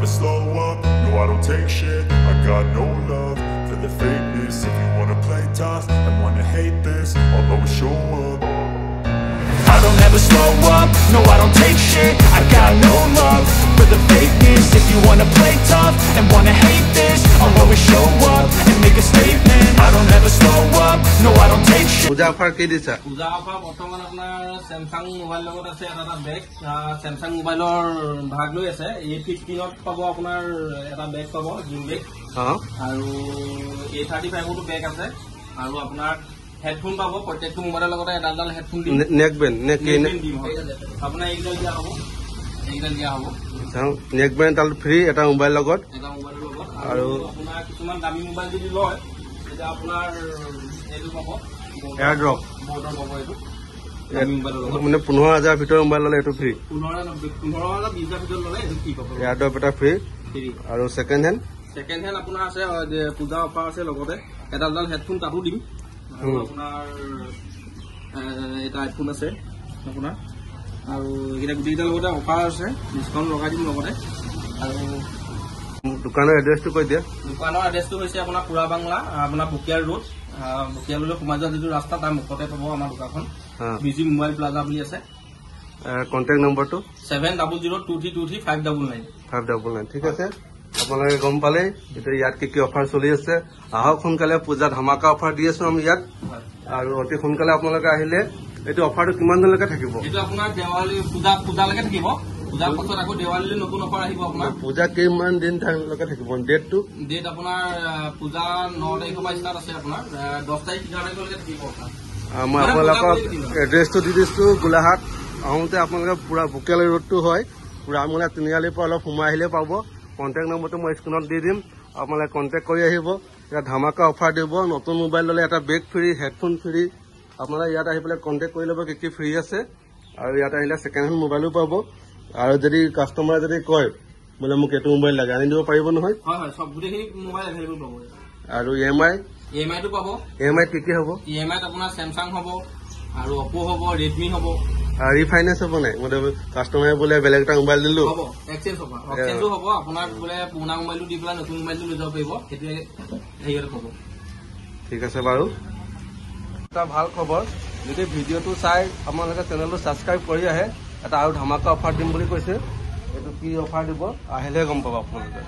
never slow up, no I don't take shit. I got no love for the fakeness. If you wanna play tough and wanna hate this, I'll always show up. I don't ever slow up, no I don't take shit. I got no love for the fakeness. If you wanna play tough and wanna hate this, I'll always show up and make a statement. I don't ever slow up, no I don't take shit. পূজা offer কি দিছা? পূজা offer বৰ্তমান আপোনাৰ Samsung mobile লগত আছে এটা বেগ Samsung মোবাইলৰ ভাগ লৈ আছে A15 পাব আপোনাৰ এটা বেগ পাব জিম বেগ আৰু A35 টো বেগ আছে আৰু আপোনাৰ হেডফোন পাব প্ৰত্যেকটো মোবাইলৰ লগতে এডাল হেডফোন দিম নেক বেণ্ড নে কি আপোনাৰ এইডাল দিয়া হ'ব নেক বেণ্ড তাল ফ্ৰী এটা মোবাইল লগত আৰু আপোনাৰ কিছুমান দামী মোবাইল যদি লয় তেতিয়া আপোনাৰ এইটো পাব এয়াৰ ড্ৰপ বৰ্ডৰ পাব এইটো মানে 15,000 ভিতৰৰ মোবাইল ললে এইটো ফ্ৰী 15,000 20,000 ভিতৰত ললে এইটো কি পাব এয়াৰ ড্ৰপ এটা ফ্ৰী আৰু সেকেন্ড হেণ্ড আপোনাৰ আছে পূজা অফাৰ আছে লগতে এডাল হেডফোন তাতো দিম আৰু আপোনাৰ এটা আইফোন আছে আপোনাৰ আৰু এইকেইটা গোটেইকেইটাৰ লগতে অফাৰ আছে ডিছকাউণ্ট লগাই দিম লগতে আৰু দোকানৰ এড্ৰেছটো কৈ দিয়া দোকানৰ এড্ৰেছটো হৈছে আপোনাৰ পুৰা বাংলা আপোনাৰ বকিয়াৰ ৰোড বকিয়ালৈ সোমাই যোৱা যিটো ৰাস্তা তাৰ মুখতে পাব আমাৰ দোকানখন বিজি মোবাইল প্লাজা বুলি আছে কণ্টেক্ট নম্বৰটো 7002335599 ঠিক আছে আপোনালোকে গম পালে এতিয়া ইয়াত কি অফাৰ চলি আছে আহক সোনকালে পূজা ধামাকা অফাৰ দি আছো আমি ইয়াত আৰু অতি সোনকালে আপোনালোকে আহিলে এইটো অফাৰটো কিমান দিনলৈকে থাকিব এইটো আপোনাৰ দেৱালী পূজালৈকে থাকিব পূজাৰ পাছত আকৌ দেৱালীলৈ নতুন অফাৰ আহিব আপোনাৰ পূজা কিমান দিন লৈকে থাকিব ডেট আপোনাৰ পূজা 9 তাৰিখৰ পৰা ষ্টাৰ্ট আছে আপোনাৰ 10 তাৰিখ 11 তাৰিখলৈকে থাকিব মই আপোনালোকক এড্ৰেছটো দি দিছো গোলাঘাট আহোঁতে আপোনালোকে পুৰা বকিয়ালী ৰোডটো হয় পুৰা আমোলা তিনিআলিৰ পৰা অলপ সোমাই আহিলে পাব কণ্টেক্ট নম্বৰটো মই স্ক্ৰীনত দি দিম আপোনালোকে কণ্টেক্ট কৰি আহিব এতিয়া ধামাকা অফাৰ দিব নতুন মোবাইল ল'লে এটা বেগ ফ্ৰী হেডফোন ফ্ৰী আপোনালোকে ইয়াত আহি পেলাই কণ্টেক্ট কৰি ল'ব কি কি ফ্ৰী আছে আৰু ইয়াত আহিলে ছেকেণ্ড হেণ্ড মোবাইলো পাব আৰু যদি কাষ্টমাৰে যদি কয় বোলে মোক এইটো মোবাইল লাগে আনি দিব পাৰিব নহয় সব গোটেইখিনি মোবাইল এভেইলেবল পাব আৰু EMI-টো পাব EMI কি হ'ব EMI-ত আপোনাৰ স্যামসাং হ'ব আৰু Oppo হ'ব Redmi হ'ব ৰিফাইনেন্স হ'ব নাই মানে কাষ্টমাৰে বোলে বেলেগ এটা মোবাইল দিলো হ'ব এক্সচেঞ্জ হ'ব আপোনাৰ বোলে পুৰণা মোবাইলটো দি পেলাই নতুন মোবাইলটো লৈ যাব পাৰিব সেইটোৱে হেৰিয়ত হ'ব ঠিক আছে বাৰু এটা ভাল খবৰ যদি ভিডিঅ'টো চাই আপোনালোকে চেনেলটো ছাবস্ক্ৰাইব কৰি আহে এটা আৰু ধামাকা অফাৰ দিম বুলি কৈছে এইটো কি অফাৰ দিব আহিলে গম পাব আপোনালোকে